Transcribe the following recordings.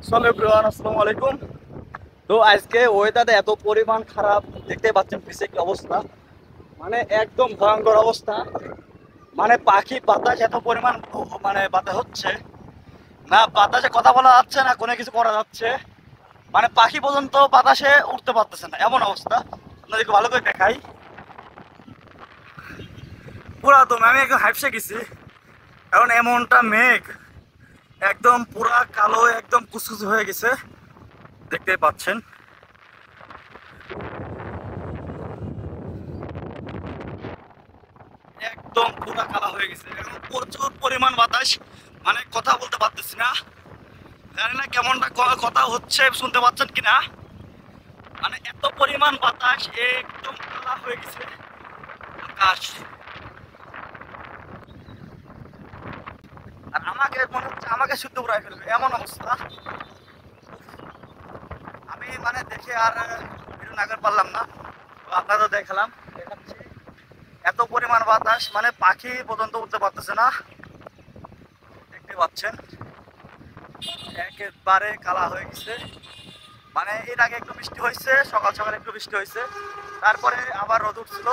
চলো এভরিওয়ান, আসসালামু আলাইকুম। তো আজকে ওয়েদারটা এত পরিমাণ খারাপ, দেখতে পাচ্ছেন পিছে কি অবস্থা। মানে একদম ভয়ঙ্কর অবস্থা। মানে পাখি বাতাস এত পরিমাণ মানে বাতাস হচ্ছে, না বাতাসে কথা বলা যাচ্ছে না, কোনো কিছু করা যাচ্ছে। মানে পাখি পর্যন্ত বাতাসে উঠতে পারতেছে না, এমন অবস্থা। আপনাদেরকে ভালো করে দেখাই। পুরা তো আমি একদম হাইপসে গেছি, কারণ এমনটা মেঘ একদম পুরা কালো, একদম কুচকুচে হয়ে গেছে, দেখতেই পাচ্ছেন। একদম পুরা কালা হয়ে গেছে, এখন প্রচুর পরিমাণ বাতাস। মানে কথা বলতে পারতেছি না, জানি না কেমনটা কথা হচ্ছে, শুনতে পাচ্ছেন কিনা। মানে এত পরিমাণ বাতাস, একদম কালা হয়ে গেছে আকাশ। আর আমাকে মনে হচ্ছে আমাকে শুদ্ধ উড়াই ফেলবে, এমন অবস্থা। আমি মানে দেখে আর ভিডিও না করে পারলাম না, তো আপনাদের দেখাচ্ছি। এত পরিমাণ বাতাস, মানে পাখি পর্যন্ত উঠতে পারতেছে না, দেখতে পাচ্ছেন। একেবারে কালা হয়ে গেছে। মানে এর আগে একটু বৃষ্টি হয়েছে, সকাল সকাল একটু বৃষ্টি হয়েছে, তারপরে আবার রোদ উঠছিল।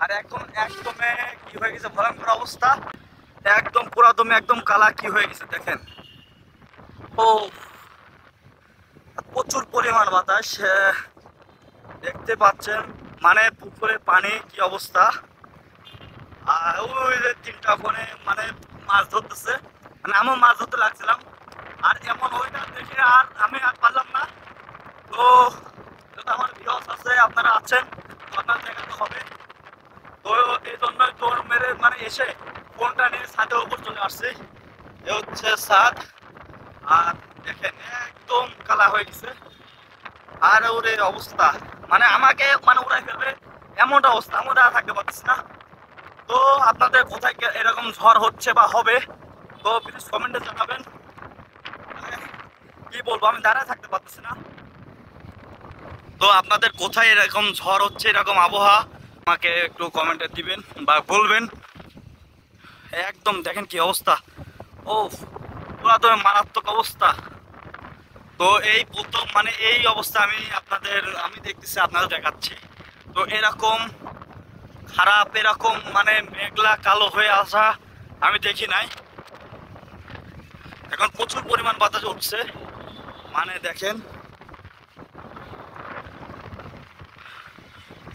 আর এখন একদমে কি হয়ে গেছে, ভয়ঙ্কর অবস্থা। একদম পুরাদমে একদম কালা কি হয়ে গেছে দেখেন। ও, প্রচুর পরিমাণ বাতাস, দেখতে পাচ্ছেন। মানে পুকুরে পানি কি অবস্থা। আর ওই যে তিনটা ওখানে মানে মাছ ধরতেছে, মানে আমিও মাছ ধরতে লাগছিলাম। আর এমন ওইটা দেখে আর আমি আর পারলাম না। তো যত আমার ভিউয়ার্স আছে, আপনারা আছেন, তো আপনার দেখাতে হবে। তো এই জন্যই দৌড় মেরে মানে এসে ফোনটা নিয়ে ছাদের উপর চলে আসছি। এ হচ্ছে ছাদ। আর দেখেন একদম কালা হয়ে গেছে। আর ওর এই অবস্থা, মানে আমাকে মানে উড়াই ফেলবে এমনটা অবস্থা, আমি আর থাকতে পারতেছি না। তো আপনাদের কোথায় এরকম ঝড় হচ্ছে বা হবে, তো প্লিজ কমেন্টে জানাবেন। মানে কি বলবো, আমি দাঁড়ায় থাকতে পারতেছি না। তো আপনাদের কোথায় এরকম ঝড় হচ্ছে, এরকম আবহাওয়া, আমাকে একটু কমেন্টে দিবেন বা বলবেন। একদম দেখেন কি অবস্থা। ও, পুরা তো মারাত্মক অবস্থা। তো এই প্রথম মানে এই অবস্থা আমি দেখতেছি, আপনাদের দেখাচ্ছি। তো এরকম খারাপ, এরকম মানে মেঘলা কালো হয়ে আসা আমি দেখি নাই। এখন প্রচুর পরিমাণ বাতাস উঠছে, মানে দেখেন।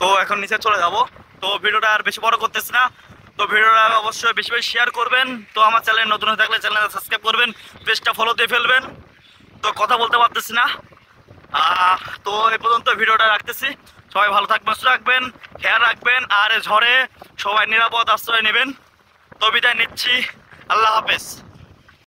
তো এখন নিচে চলে যাব। তো ভিডিওটা আর বেশি বড় করতেছি না। তো ভিডিওটা অবশ্যই বেশি বেশি শেয়ার করবেন। তো আমার চ্যানেল নতুন হয়ে থাকলে চ্যানেলটা সাবস্ক্রাইব করবেন, পেজটা ফলো দিয়ে ফেলবেন। তো কথা বলতে পারতেছি না। তো এই পর্যন্ত ভিডিওটা রাখতেছি। সবাই ভালো থাকবেন, সুস্থ রাখবেন, খেয়াল রাখবেন। আর ঝড়ে সবাই নিরাপদ আশ্রয় নেবেন। তো বিদায় নিচ্ছি, আল্লাহ হাফেজ।